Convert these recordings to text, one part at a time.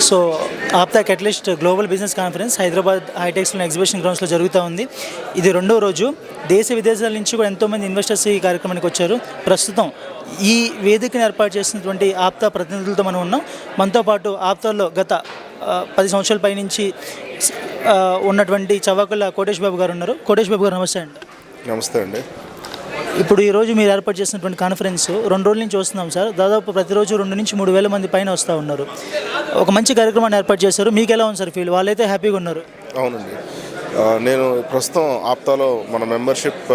So APTA catalyst global business conference Hyderabad హైటెక్స్లో exhibition గ్రౌండ్స్లో జరుగుతూ ఉంది. ఇది రెండో రోజు. దేశ విదేశాల నుంచి కూడా ఎంతోమంది ఇన్వెస్టర్స్ ఈ కార్యక్రమానికి వచ్చారు. ప్రస్తుతం ఈ వేదికను ఏర్పాటు చేసినటువంటి ఆప్తా ప్రతినిధులతో మనం ఉన్నాం. మనతో పాటు ఆప్తాలో గత 10 సంవత్సరాల పైనుంచి ఉన్నటువంటి చవాకుల కోటేష్ బాబు గారు ఉన్నారు. కోటేష్ బాబు గారు నమస్తే అండి. నమస్తే అండి. ఇప్పుడు ఈరోజు మీరు ఏర్పాటు చేసినటువంటి కాన్ఫరెన్స్ 2 రోజుల నుంచి వస్తున్నాం సార్. దాదాపు ప్రతిరోజు 2 నుంచి 3 వేల మంది పైన వస్తూ ఉన్నారు. ఒక మంచి కార్యక్రమాన్ని ఏర్పాటు చేశారు. మీకు ఎలా ఉంది సార్ ఫీల్? వాళ్ళైతే హ్యాపీగా ఉన్నారు. అవునండి, నేను ప్రస్తుతం ఆప్తాలో మన మెంబర్షిప్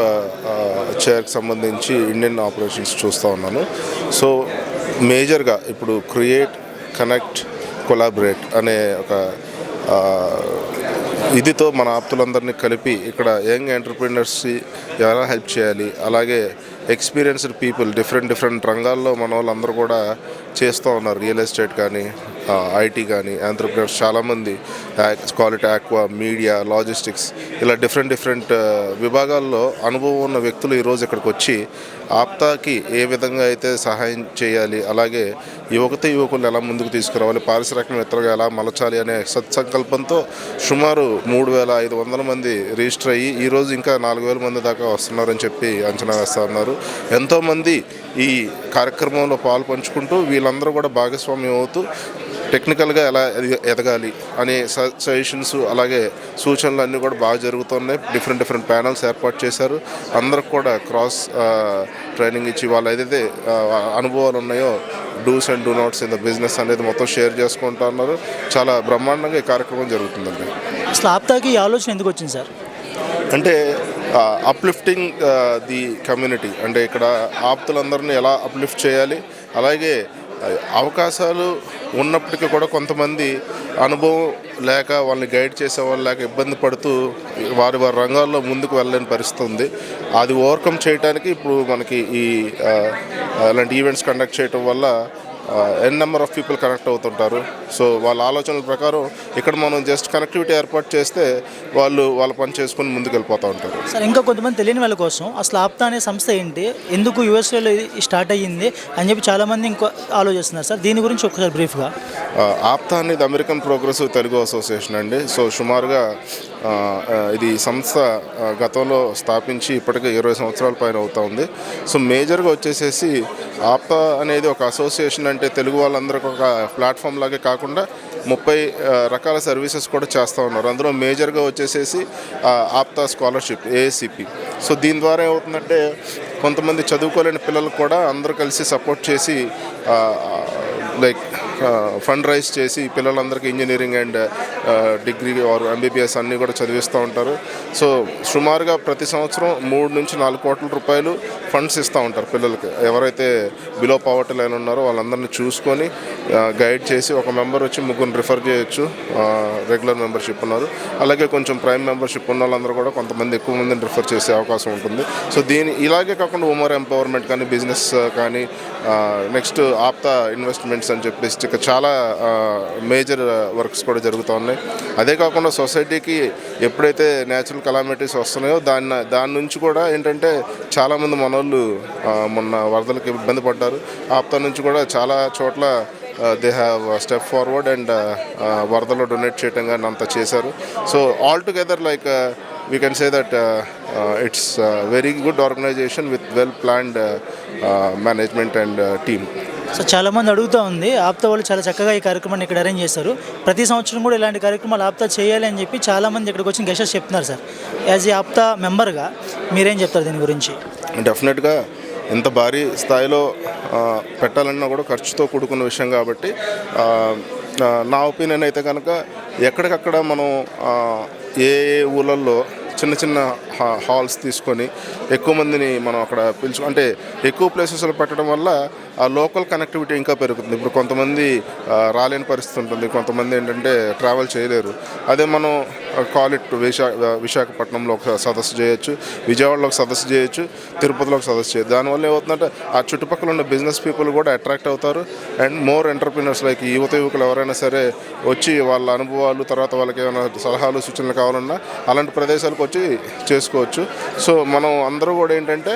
చైర్కి సంబంధించి ఇండియన్ ఆపరేషన్స్ చూస్తూ ఉన్నాను. సో మేజర్గా ఇప్పుడు క్రియేట్, కనెక్ట్, కొలాబరేట్ అనే ఒక ఇదితో మన ఆప్తులందరినీ కలిపి ఇక్కడ యంగ్ ఎంటర్ప్రీనర్స్కి ఎలా హెల్ప్ చేయాలి, అలాగే ఎక్స్పీరియన్స్డ్ పీపుల్ డిఫరెంట్ రంగాల్లో మన వాళ్ళందరూ కూడా చేస్తూ ఉన్నారు. రియల్ ఎస్టేట్ కానీ, ఐటీ కానీ, ఎంటర్ప్రీనర్స్ చాలామంది, క్వాలిటీ ఆక్వా, మీడియా, లాజిస్టిక్స్, ఇలా డిఫరెంట్ విభాగాల్లో అనుభవం ఉన్న వ్యక్తులు ఈరోజు ఇక్కడికి వచ్చి ఆప్తాకి ఏ విధంగా అయితే సహాయం చేయాలి, అలాగే యువకులు ఎలా ముందుకు తీసుకురావాలి, పారిశ్రామికవేత్తలుగా ఎలా మలచాలి అనే సత్సంకల్పంతో సుమారు 3,500 మంది రిజిస్టర్ అయ్యి ఈరోజు ఇంకా 4,000 మంది దాకా వస్తున్నారని చెప్పి అంచనా వేస్తూ ఉన్నారు. ఎంతోమంది ఈ కార్యక్రమంలో పాలు పంచుకుంటూ వీళ్ళందరూ కూడా భాగస్వామ్యం అవుతూ టెక్నికల్గా ఎలా ఎదగాలి అనే సజెషన్స్, అలాగే సూచనలు అన్నీ కూడా బాగా జరుగుతున్నాయి. డిఫరెంట్ ప్యానల్స్ ఏర్పాటు చేశారు. అందరికి కూడా క్రాస్ ట్రైనింగ్ ఇచ్చి వాళ్ళు ఏదైతే అనుభవాలు ఉన్నాయో dos and don'ts in the business అనేది మొత్తం షేర్ చేసుకుంటూ ఉన్నారు. చాలా బ్రహ్మాండంగా ఈ కార్యక్రమం జరుగుతుందండి. అసలు ఆప్తాకి ఈ ఆలోచన ఎందుకు వచ్చింది సార్? అంటే అప్లిఫ్టింగ్ ది కమ్యూనిటీ, అంటే ఇక్కడ ఆప్తులందరినీ ఎలా అప్లిఫ్ట్ చేయాలి, అలాగే అవకాశాలు ఉన్నప్పటికీ కూడా కొంతమంది అనుభవం లేక వాళ్ళని గైడ్ చేసేవాళ్ళు లేక ఇబ్బంది పడుతూ వారి రంగాల్లో ముందుకు వెళ్ళలేని పరిస్థితి ఉంది. అది ఓవర్కమ్ చేయడానికి ఇప్పుడు మనకి ఈ అలాంటి ఈవెంట్స్ కండక్ట్ చేయడం వల్ల నెంబర్ ఆఫ్ పీపుల్ కనెక్ట్ అవుతుంటారు. సో వాళ్ళ ఆలోచనల ప్రకారం ఇక్కడ మనం జస్ట్ కనెక్టివిటీ ఏర్పాటు చేస్తే వాళ్ళు వాళ్ళ పని చేసుకుని ముందుకు వెళ్ళిపోతూ ఉంటారు. సార్, ఇంకా కొంతమంది తెలియని వాళ్ళ కోసం అసలు ఆప్తా అనే సంస్థ ఏంటి, ఎందుకు యూఎస్ఏలో స్టార్ట్ అయ్యింది అని చెప్పి చాలామంది ఇంకో ఆలోచిస్తున్నారు సార్. దీని గురించి ఒకసారి బ్రీఫ్గా. ఆప్తా అనేది అమెరికన్ ప్రోగ్రెసివ్ తెలుగు అసోసియేషన్ అండి. సో సుమారుగా ఇది సంస్థ గతంలో స్థాపించి ఇప్పటికే 20 సంవత్సరాల పైన అవుతూ ఉంది. సో మేజర్గా వచ్చేసేసి ఆప్తా అనేది ఒక అసోసియేషన్ అంటే తెలుగు వాళ్ళందరికీ ఒక ప్లాట్ఫామ్ లాగే కాకుండా 30 రకాల సర్వీసెస్ కూడా చేస్తూ ఉన్నారు. అందులో మేజర్గా వచ్చేసేసి ఆప్తా స్కాలర్షిప్, ఏఎస్సిపి. సో దీని ద్వారా ఏమవుతుందంటే కొంతమంది చదువుకోలేని పిల్లలు కూడా అందరూ కలిసి సపోర్ట్ చేసి లైక్ ఫండ్ రైజ్ చేసి పిల్లలందరికీ engineering and degree or MBBS అన్నీ కూడా చదివిస్తూ ఉంటారు. సో సుమారుగా ప్రతి సంవత్సరం 3 నుంచి 4 కోట్ల రూపాయలు ఫండ్స్ ఇస్తూ ఉంటారు పిల్లలకి. ఎవరైతే బిలో పావర్టీ లైన్ ఉన్నారో వాళ్ళందరినీ చూసుకొని గైడ్ చేసి ఒక మెంబర్ వచ్చి 3 రిఫర్ చేయొచ్చు. రెగ్యులర్ మెంబర్షిప్ ఉన్నారు, అలాగే కొంచెం ప్రైమ్ మెంబర్షిప్ ఉన్న వాళ్ళందరూ కూడా కొంతమంది ఎక్కువ మందిని రిఫర్ చేసే అవకాశం ఉంటుంది. సో ఇలాగే కాకుండా ఉమెన్ ఎంపవర్మెంట్ కానీ, బిజినెస్ కానీ, నెక్స్ట్ ఆప్తా ఇన్వెస్ట్మెంట్స్ అని చెప్పేసి చాలా మేజర్ వర్క్స్ కూడా జరుగుతూ ఉన్నాయి. అదే కాకుండా సొసైటీకి ఎప్పుడైతే న్యాచురల్ కలామిటీస్ వస్తున్నాయో దాని నుంచి కూడా ఏంటంటే చాలామంది మనోళ్ళు మొన్న వరదలకు ఇబ్బంది పడ్డారు. ఆప్తా నుంచి కూడా చాలా చోట్ల they have step forward and వరదలో డొనేట్ చేయటం కానీ అంతా చేశారు. So all together like we can say that it's a very good organization with well planned management and team. So చాలామంది అడుగుతూ ఉంది, ఆప్తా వాళ్ళు చాలా చక్కగా ఈ కార్యక్రమాన్ని ఇక్కడ అరేంజ్ చేస్తారు. ప్రతి సంవత్సరం కూడా ఇలాంటి కార్యక్రమాలు ఆప్తా చేయాలి అని చెప్పి చాలామంది ఇక్కడికి వచ్చిన గెస్టర్స్ చెప్తున్నారు సార్. యాజ్ ఈ ఆప్తా మెంబర్గా మీరేం చెప్తారు దీని గురించి? డెఫినెట్గా ఇంత భారీ స్థాయిలో పెట్టాలన్నా కూడా ఖర్చుతో కూడుకున్న విషయం కాబట్టి నా ఒపీనియన్ అయితే కనుక ఎక్కడికక్కడ మనం ఏ ఊళ్ళల్లో చిన్న హాల్స్ తీసుకొని ఎక్కువ మందిని మనం అక్కడ అంటే ఎక్కువ ప్లేసెస్లో పెట్టడం వల్ల ఆ లోకల్ కనెక్టివిటీ ఇంకా పెరుగుతుంది. ఇప్పుడు కొంతమంది రాలేని పరిస్థితి ఉంటుంది, కొంతమంది ఏంటంటే ట్రావెల్ చేయలేరు. అదే మనం కాలిట్ విశాఖపట్నంలో ఒక సదస్సు చేయొచ్చు, విజయవాడలో ఒక సదస్సు చేయొచ్చు, తిరుపతిలో ఒక సదస్సు చేయొచ్చు. దానివల్ల ఏమవుతుందంటే ఆ చుట్టుపక్కల ఉన్న బిజినెస్ పీపుల్ కూడా అట్రాక్ట్ అవుతారు. అండ్ మోర్ ఎంటర్ప్రీనర్స్ లైక్ యువకులు ఎవరైనా సరే వచ్చి వాళ్ళ అనుభవాలు, తర్వాత వాళ్ళకి ఏమైనా సలహాలు సూచనలు కావాలన్నా అలాంటి ప్రదేశాలకు వచ్చి చేసుకోవచ్చు. సో మనం అందరూ కూడా ఏంటంటే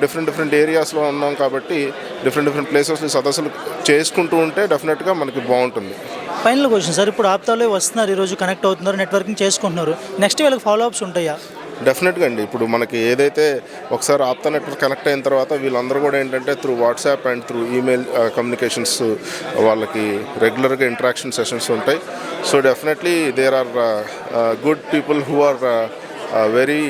డిఫరెంట్ ఏరియాస్లో ఉన్నాం కాబట్టి డిఫరెంట్ ప్లేసెస్లో సదస్సులు చేసుకుంటూ ఉంటే డెఫినెట్గా మనకి బాగుంటుంది. ఫైనల్ క్వశ్చన్ సార్, ఇప్పుడు ఆప్తాలో వస్తున్నారు, ఈరోజు కనెక్ట్ అవుతున్నారు, నెట్వర్కింగ్ చేసుకుంటున్నారు, నెక్స్ట్ వీళ్ళకి ఫాలో అప్స్ ఉంటాయా? డెఫినెట్గా అండి. ఇప్పుడు మనకి ఏదైతే ఒకసారి ఆప్తా నెట్వర్క్ కనెక్ట్ అయిన తర్వాత వీళ్ళందరూ కూడా ఏంటంటే through WhatsApp and through email communications వాళ్ళకి రెగ్యులర్గా ఇంటరాక్షన్ సెషన్స్ ఉంటాయి. So definitely there are good people who are very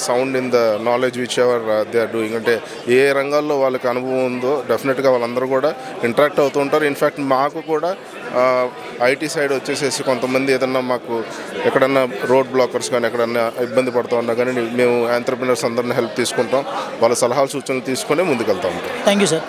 sound in the knowledge whichever they are doing. అంటే ఏ రంగాల్లో వాళ్ళకి అనుభవం ఉందో డెఫినెట్గా వాళ్ళందరూ కూడా ఇంటరాక్ట్ అవుతూ ఉంటారు. ఇన్ఫ్యాక్ట్ మాకు కూడా ఐటీ సైడ్ వచ్చేసేసి కొంతమంది ఏదన్నా మాకు ఎక్కడన్నా రోడ్ బ్లాకర్స్ కానీ ఎక్కడన్నా ఇబ్బంది పడుతూ ఉన్నా కానీ మేము ఎంటర్‌ప్రెన్యూర్స్ అందరిని హెల్ప్ తీసుకుంటాం, వాళ్ళ సలహాలు సూచనలు తీసుకొని ముందుకెళ్తూ ఉంటాం. Thank you sir.